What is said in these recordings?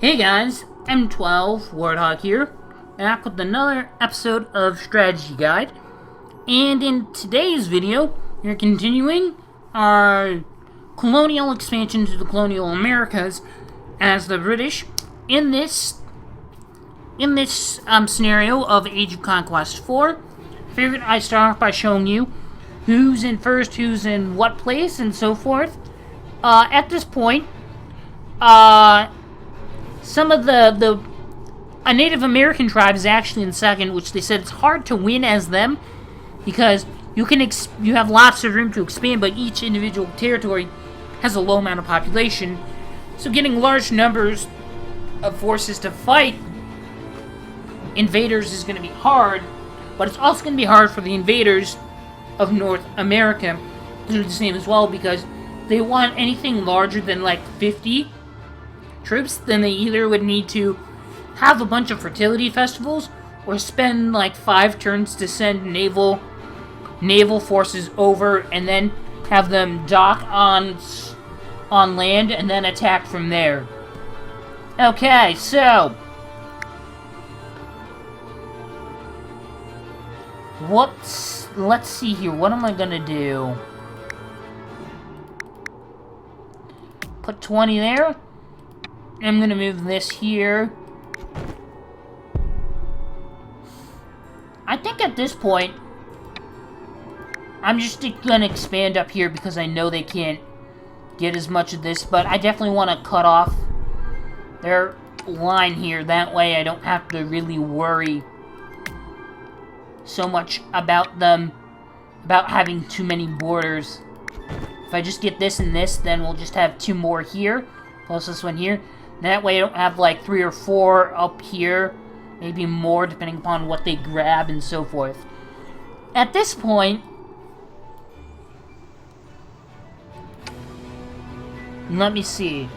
Hey guys, M12 Warthog here, back with another episode of Strategy Guide. And in today's video, we're continuing our colonial expansion to the colonial Americas as the British in this scenario of Age of Conquest 4. I figured I'd start off by showing you who's in first, who's in what place, and so forth. At this point, some of a Native American tribe is actually in second, which they said it's hard to win as them because you have lots of room to expand, but each individual territory has a low amount of population, so getting large numbers of forces to fight invaders is going to be hard, but it's also going to be hard for the invaders of North America to do the same as well, because they want anything larger than like 50 troops, then they either would need to have a bunch of fertility festivals or spend like 5 turns to send naval forces over and then have them dock on land and then attack from there. Okay, so let's see here. What am I gonna do? Put 20 there. I'm gonna move this here. I think at this point, I'm just gonna expand up here because I know they can't get as much of this, but I definitely want to cut off their line here. That way I don't have to really worry so much about having too many borders. If I just get this and this, then we'll just have 2 more here, plus this one here. That way I don't have like 3 or 4 up here, maybe more depending upon what they grab and so forth. At this point, let me see.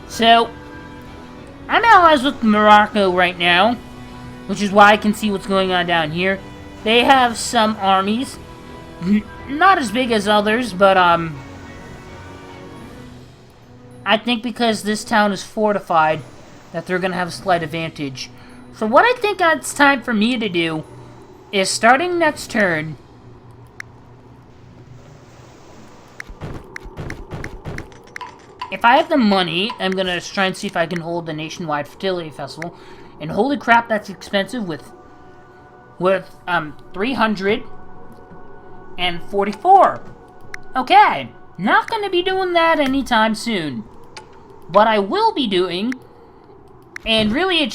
So, I'm allies with Morocco right now, which is why I can see what's going on down here. They have some armies, not as big as others, but I think because this town is fortified, that they're going to have a slight advantage. So what I think it's time for me to do is, starting next turn, if I have the money, I'm going to try and see if I can hold the nationwide fertility festival. And holy crap, that's expensive with 344. Okay, not going to be doing that anytime soon. What I will be doing, and really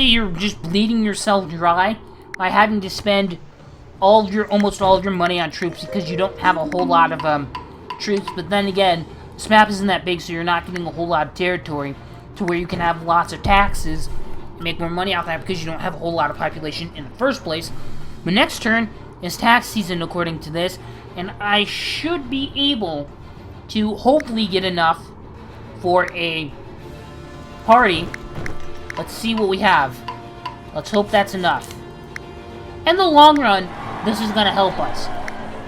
you're just bleeding yourself dry by having to spend almost all of your money on troops because you don't have a whole lot of troops. But then again, this map isn't that big, so you're not getting a whole lot of territory to where you can have lots of taxes and make more money off that because you don't have a whole lot of population in the first place. But next turn is tax season according to this, and I should be able to hopefully get enough for a party. Let's see what we have. Let's hope that's enough. In the long run, this is going to help us.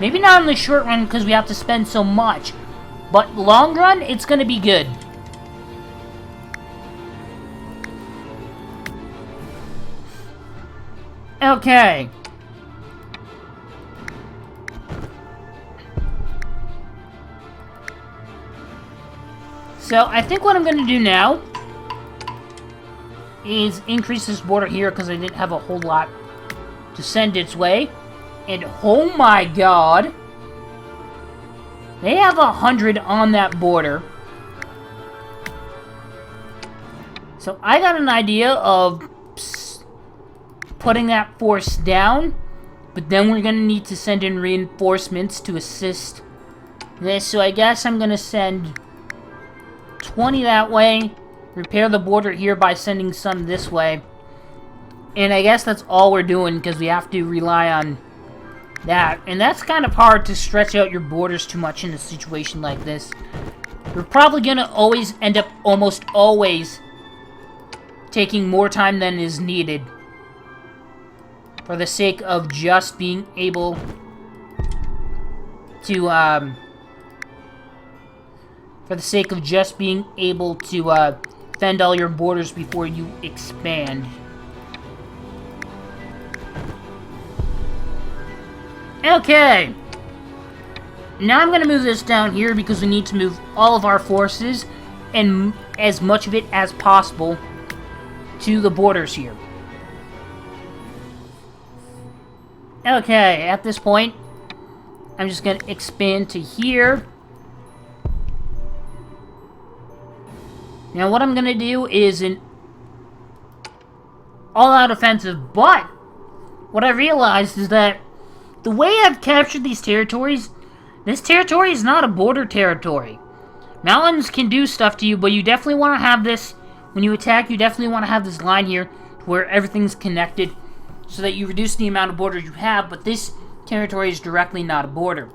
Maybe not in the short run because we have to spend so much, but long run, it's going to be good. Okay. So, I think what I'm going to do now is increase this border here because I didn't have a whole lot to send its way. And oh my god, they have 100 on that border. So I got an idea of putting that force down, but then we're going to need to send in reinforcements to assist this. So I guess I'm going to send 20 that way, repair the border here by sending some this way, and I guess that's all we're doing because we have to rely on that. And that's kind of hard to stretch out your borders too much in a situation like this. We're probably going to always end up almost always taking more time than is needed for the sake of just being able to for the sake of just being able to defend all your borders before you expand. Okay. Now I'm going to move this down here because we need to move all of our forces and as much of it as possible to the borders here. Okay, at this point, I'm just going to expand to here. Now what I'm going to do is an all-out offensive, but what I realized is that the way I've captured these territories, this territory is not a border territory. Mountains can do stuff to you, but you definitely want to have this, when you attack, you definitely want to have this line here where everything's connected so that you reduce the amount of borders you have, but this territory is directly not a border.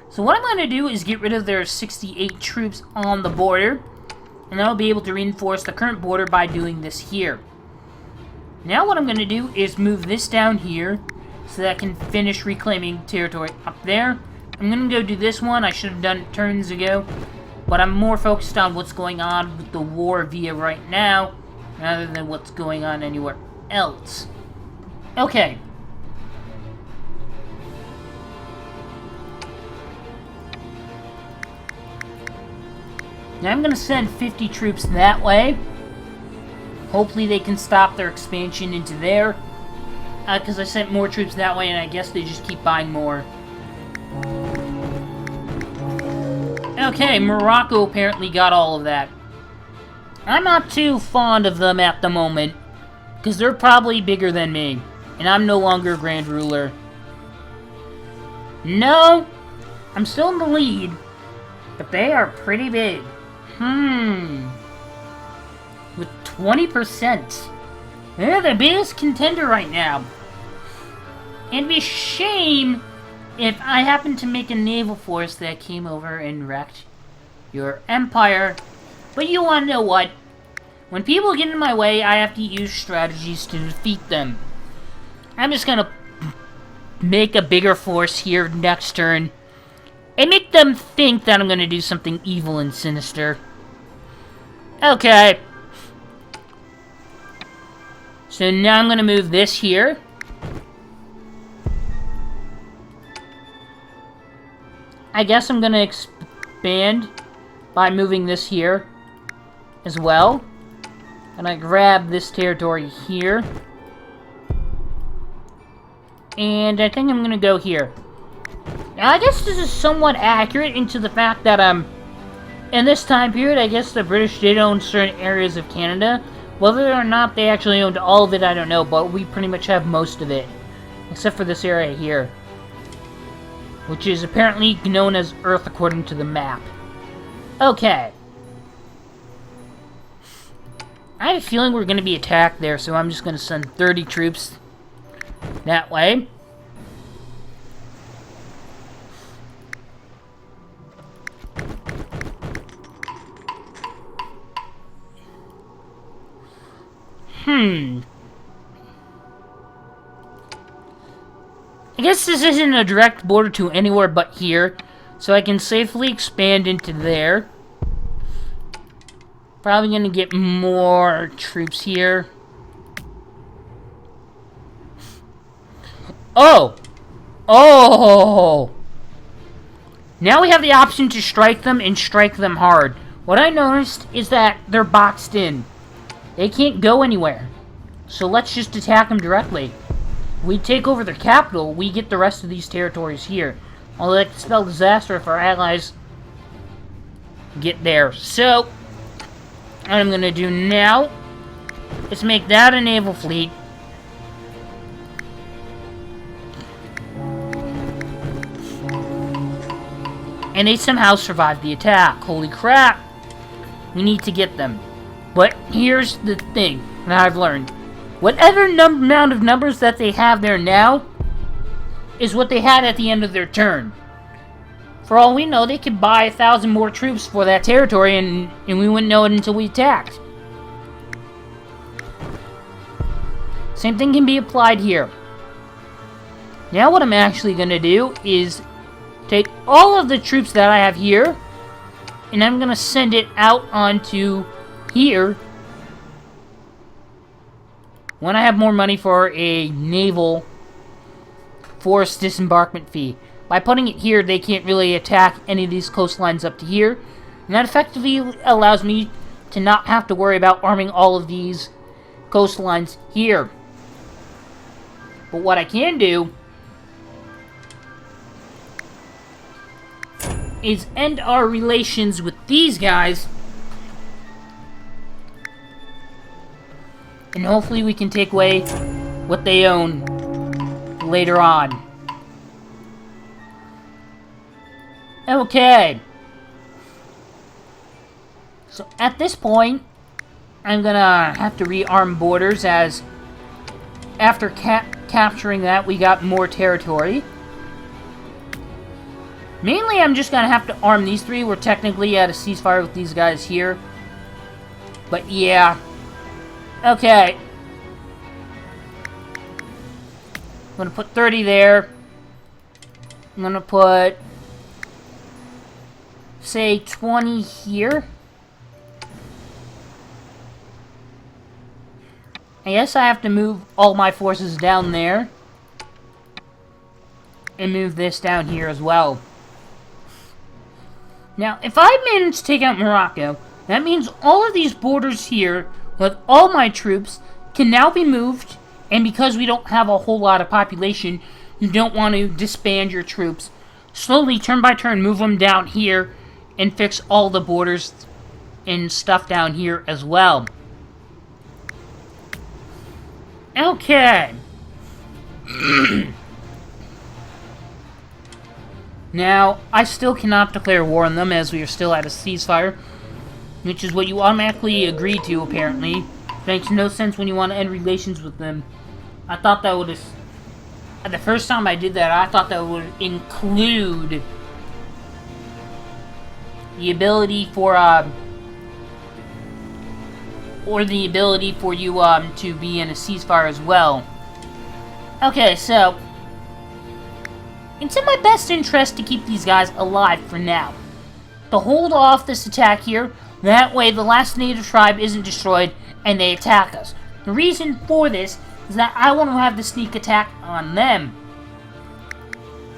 So what I'm going to do is get rid of their 68 troops on the border, and I'll be able to reinforce the current border by doing this here. Now what I'm going to do is move this down here so that I can finish reclaiming territory up there. I'm going to go do this one. I should have done it turns ago, but I'm more focused on what's going on with the war via right now rather than what's going on anywhere else. Okay. Now I'm going to send 50 troops that way. Hopefully they can stop their expansion into there. Because I sent more troops that way, and I guess they just keep buying more. Okay, Morocco apparently got all of that. I'm not too fond of them at the moment, because they're probably bigger than me, and I'm no longer Grand Ruler. No, I'm still in the lead, but they are pretty big. With 20%. They're the biggest contender right now. And it'd be a shame if I happened to make a naval force that came over and wrecked your empire. But you want to know what? When people get in my way, I have to use strategies to defeat them. I'm just gonna make a bigger force here next turn and make them think that I'm gonna do something evil and sinister. Okay. So now I'm gonna move this here. I guess I'm gonna expand by moving this here as well. And I grab this territory here. And I think I'm gonna go here. Now I guess this is somewhat accurate into the fact that in this time period, I guess the British did own certain areas of Canada. Whether or not they actually owned all of it, I don't know, but we pretty much have most of it. Except for this area here. Which is apparently known as Earth according to the map. Okay. I have a feeling we're going to be attacked there, so I'm just going to send 30 troops that way. I guess this isn't a direct border to anywhere but here, so I can safely expand into there. Probably gonna get more troops here. Oh! Oh! Now we have the option to strike them and strike them hard. What I noticed is that they're boxed in. They can't go anywhere. So let's just attack them directly. We take over their capital, we get the rest of these territories here. Although that could spell disaster if our allies get there. So, what I'm going to do now is make that a naval fleet. And they somehow survived the attack. Holy crap. We need to get them. But here's the thing that I've learned. Whatever amount of numbers that they have there now is what they had at the end of their turn. For all we know, they could buy 1,000 more troops for that territory and we wouldn't know it until we attacked. Same thing can be applied here. Now what I'm actually going to do is take all of the troops that I have here And I'm gonna send it out onto here when I have more money for a naval force disembarkment fee. By putting it here, they can't really attack any of these coastlines up to here. And that effectively allows me to not have to worry about arming all of these coastlines here. But what I can do is end our relations with these guys, and hopefully we can take away what they own later on. Okay. So at this point, I'm gonna have to rearm borders, as after capturing that, we got more territory. Mainly, I'm just gonna have to arm these three. We're technically at a ceasefire with these guys here. But yeah. Okay. I'm gonna put 30 there. I'm gonna put, say, 20 here. I guess I have to move all my forces down there. And move this down here as well. Now, if I manage to take out Morocco, that means all of these borders here, with all my troops, can now be moved. And because we don't have a whole lot of population, you don't want to disband your troops. Slowly, turn by turn, move them down here and fix all the borders and stuff down here as well. Okay. Now, I still cannot declare war on them, as we are still at a ceasefire, which is what you automatically agree to, apparently. It makes no sense when you want to end relations with them. I thought that would... The first time I did that, I thought that would include the ability for, or the ability for you, to be in a ceasefire as well. Okay, so... it's in my best interest to keep these guys alive for now. To hold off this attack here, that way the last native tribe isn't destroyed and they attack us. The reason for this is that I want to have the sneak attack on them.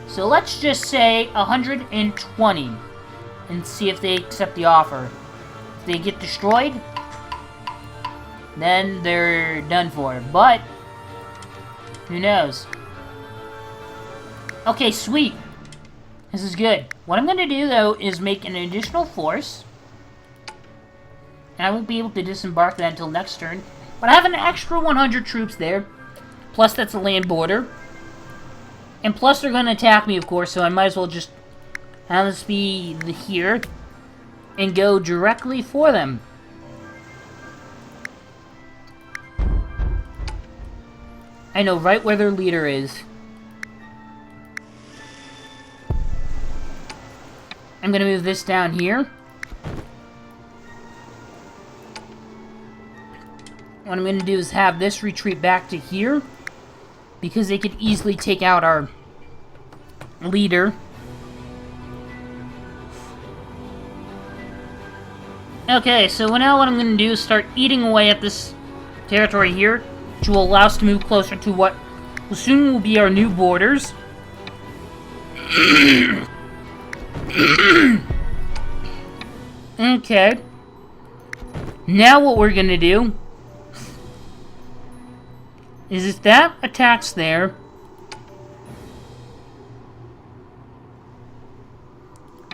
So let's just say 120 and see if they accept the offer. If they get destroyed, then they're done for. But who knows? Okay, sweet. This is good. What I'm going to do, though, is make an additional force. And I won't be able to disembark that until next turn. But I have an extra 100 troops there. Plus, that's a land border. And plus, they're going to attack me, of course, so I might as well just have this be here. And go directly for them. I know right where their leader is. I'm going to move this down here. What I'm going to do is have this retreat back to here, because they could easily take out our leader. Okay, so now what I'm going to do is start eating away at this territory here, which will allow us to move closer to what soon will be our new borders. Okay. Now what we're gonna do is, if that attacks there,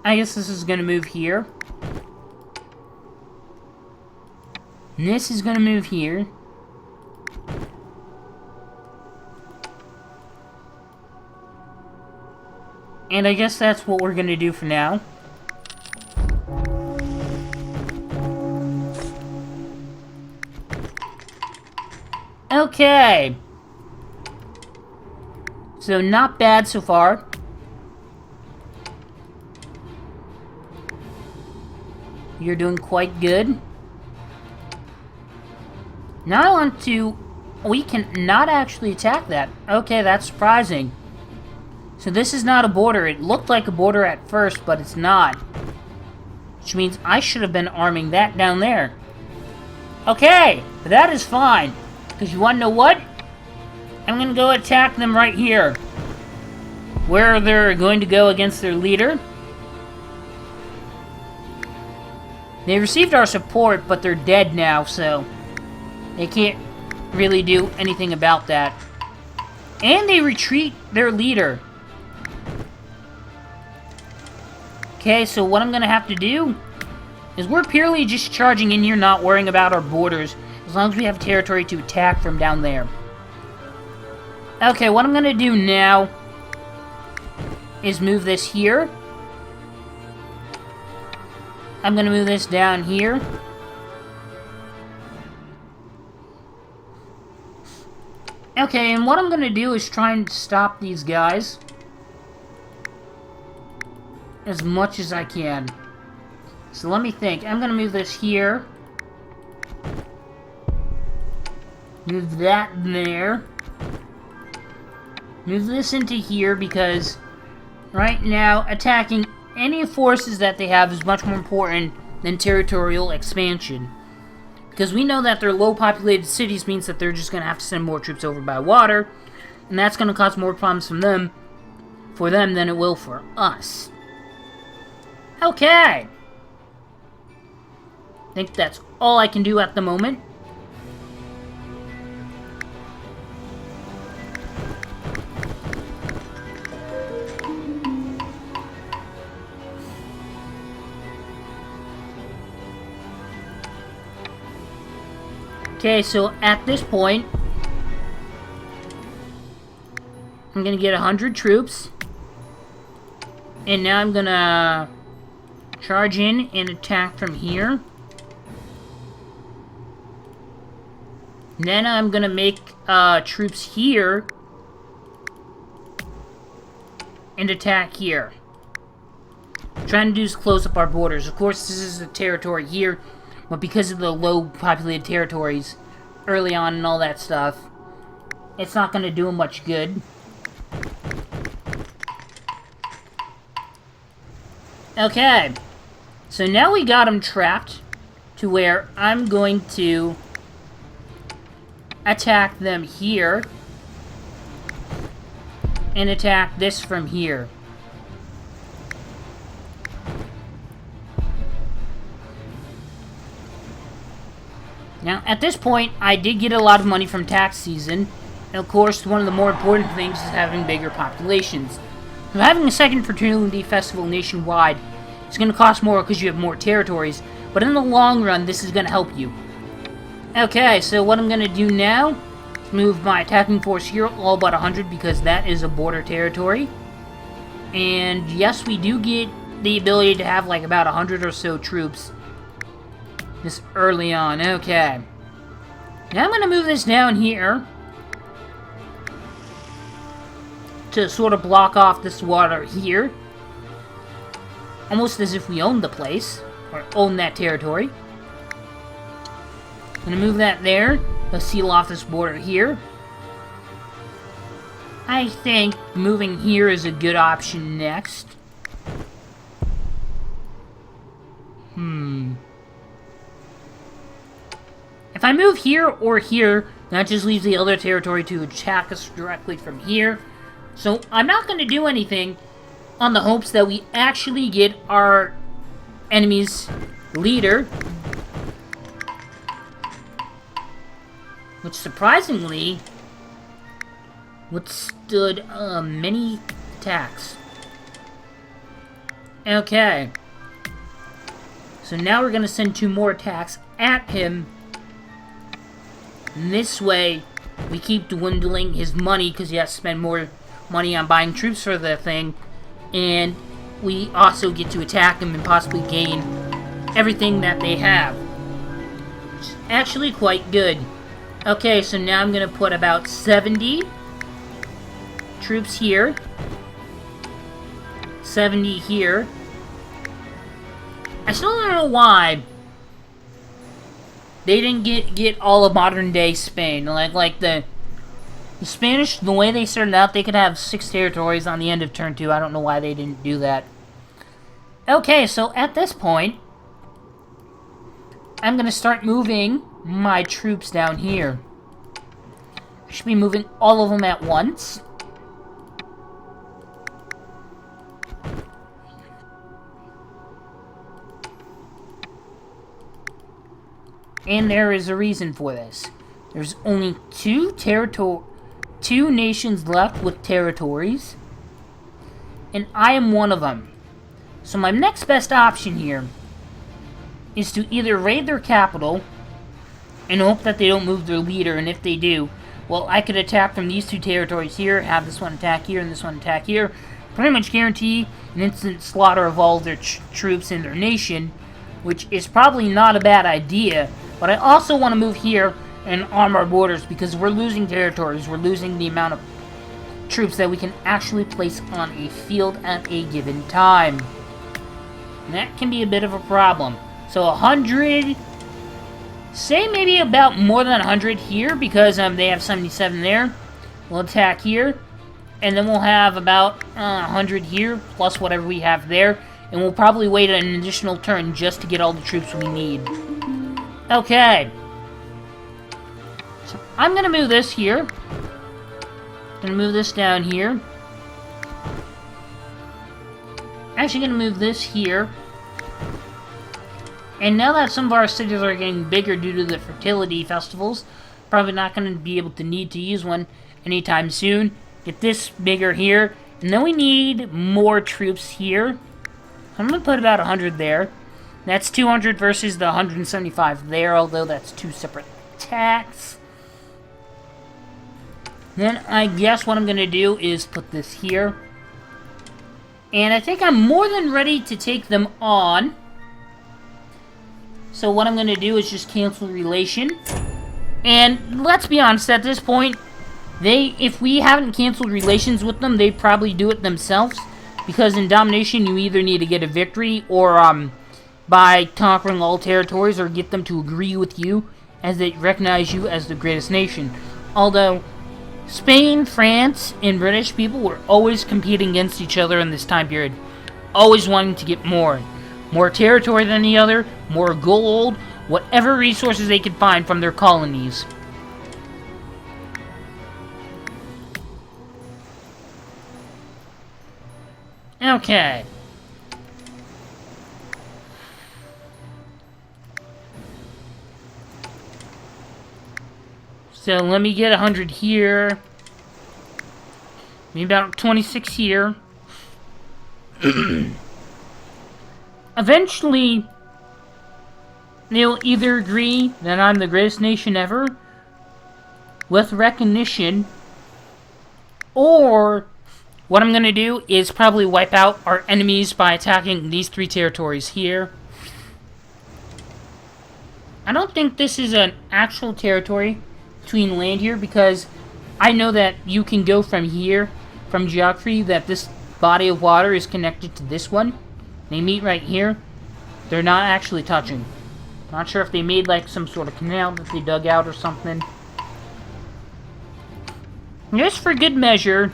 I guess this is gonna move here. And this is gonna move here. And I guess that's what we're gonna do for now. Okay. So, not bad so far. You're doing quite good. Now I want to... We can not actually attack that. Okay, that's surprising. So this is not a border. It looked like a border at first, but it's not. Which means I should have been arming that down there. Okay, that is fine. Because you want to know what? I'm going to go attack them right here. Where they're going to go against their leader. They received our support, but they're dead now, so they can't really do anything about that. And they retreat their leader. Okay, so what I'm going to have to do is we're purely just charging in here, not worrying about our borders, as long as we have territory to attack from down there. Okay, what I'm going to do now is move this here. I'm going to move this down here. Okay, and what I'm going to do is try and stop these guys as much as I can. So let me think. I'm going to move this here. Move that there. Move this into here because right now attacking any forces that they have is much more important than territorial expansion. Because we know that their low populated cities means that they're just going to have to send more troops over by water. And that's going to cause more problems for them than it will for us. Okay. I think that's all I can do at the moment. Okay, so at this point, I'm gonna get 100 troops. And now I'm gonna charge in and attack from here. Then I'm gonna make troops here and attack here. Trying to do is close up our borders. Of course, this is a territory here, but because of the low populated territories early on and all that stuff, it's not gonna do them much good. Okay, so now we got them trapped to where I'm going to attack them here and attack this from here. Now, at this point, I did get a lot of money from tax season, and of course, one of the more important things is having bigger populations. So having a second fertility festival nationwide is going to cost more because you have more territories, but in the long run, this is going to help you. Okay, so what I'm going to do now is move my attacking force here, all but 100, because that is a border territory. And yes, we do get the ability to have like about 100 or so troops this early on. Okay. Now I'm going to move this down here to sort of block off this water here. Almost as if we own the place, or own that territory. I'm going to move that there to seal off this border here. I think moving here is a good option next. If I move here or here, that just leaves the other territory to attack us directly from here. So I'm not going to do anything on the hopes that we actually get our enemy's leader. Which surprisingly withstood many attacks. Okay. So now we're going to send 2 more attacks at him. And this way, we keep dwindling his money because he has to spend more money on buying troops for the thing. And we also get to attack him and possibly gain everything that they have. Which is actually quite good. Okay, so now I'm going to put about 70 troops here. 70 here. I still don't know why they didn't get all of modern day Spain. Like the Spanish, the way they started out, they could have 6 territories on the end of turn 2. I don't know why they didn't do that. Okay, so at this point, I'm going to start moving my troops down here. I should be moving all of them at once. And there is a reason for this. There's only two nations left with territories, and I am one of them. So my next best option here is to either raid their capital and hope that they don't move their leader, and if they do, well, I could attack from these two territories here, have this one attack here and this one attack here, pretty much guarantee an instant slaughter of all their troops in their nation, which is probably not a bad idea. But I also want to move here and arm our borders because we're losing territories. We're losing the amount of troops that we can actually place on a field at a given time. And that can be a bit of a problem. So 100, say maybe about more than 100 here because they have 77 there. We'll attack here. And then we'll have about 100 here plus whatever we have there. And we'll probably wait an additional turn just to get all the troops we need. Okay. So I'm going to move this here. Going to move this down here. Actually going to move this here. And now that some of our cities are getting bigger due to the fertility festivals, probably not going to be able to need to use one anytime soon. Get this bigger here. And then we need more troops here. I'm going to put about 100 there. That's 200 versus the 175 there, although that's two separate attacks. Then I guess what I'm going to do is put this here. And I think I'm more than ready to take them on. So what I'm going to do is just cancel relation. And let's be honest, at this point, if we haven't canceled relations with them, they probably do it themselves. Because in domination, you either need to get a victory or by conquering all territories or get them to agree with you as they recognize you as the greatest nation. Although Spain, France, and British people were always competing against each other in this time period. Always wanting to get more. More territory than the other, more gold, whatever resources they could find from their colonies. Okay. So let me get 100 here. Maybe about 26 here. Eventually, they'll either agree that I'm the greatest nation ever, with recognition, or what I'm going to do is probably wipe out our enemies by attacking these three territories here. I don't think this is an actual territory between land here, because I know that you can go from here, from geography, that this body of water is connected to this one. They meet right here. They're not actually touching. Not sure if they made like some sort of canal that they dug out or something. Just for good measure,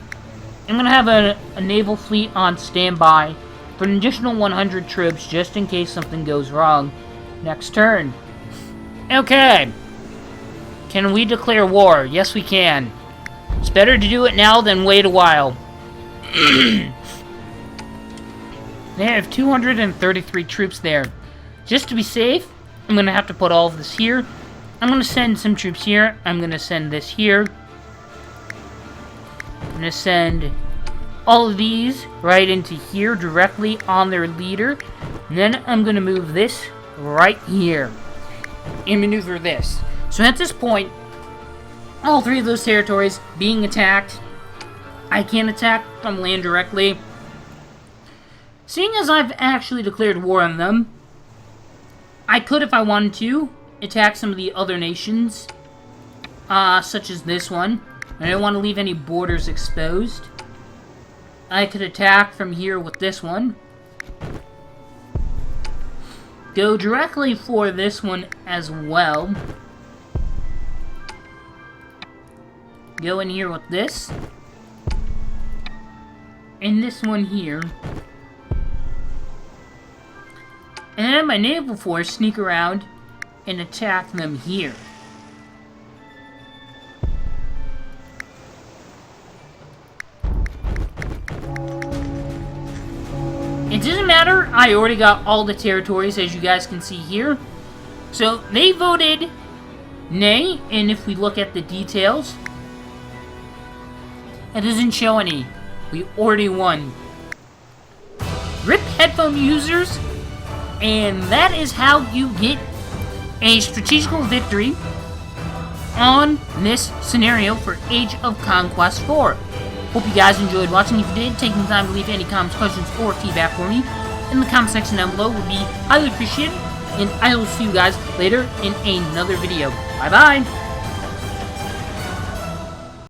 I'm going to have a naval fleet on standby for an additional 100 troops just in case something goes wrong next turn. Okay. Can we declare war? Yes, we can. It's better to do it now than wait a while. They have 233 troops there. Just to be safe, I'm going to have to put all of this here. I'm going to send some troops here. I'm going to send this here. I'm going to send all of these right into here directly on their leader. And then I'm going to move this right here and maneuver this. So at this point, all three of those territories being attacked. I can't attack from land directly. Seeing as I've actually declared war on them, I could, if I wanted to, attack some of the other nations, such as this one. I don't want to leave any borders exposed. I could attack from here with this one. Go directly for this one as well. Go in here with this. And this one here. And then my naval force sneak around and attack them here. It doesn't matter, I already got all the territories, as you guys can see here. So, they voted nay, and if we look at the details, it doesn't show any. We already won. RIP headphone users, and that is how you get a strategical victory on this scenario for Age of Conquest 4. Hope you guys enjoyed watching. If you did, take the time to leave any comments, questions, or feedback for me in the comment section down below would be highly appreciated. And I will see you guys later in another video. Bye-bye!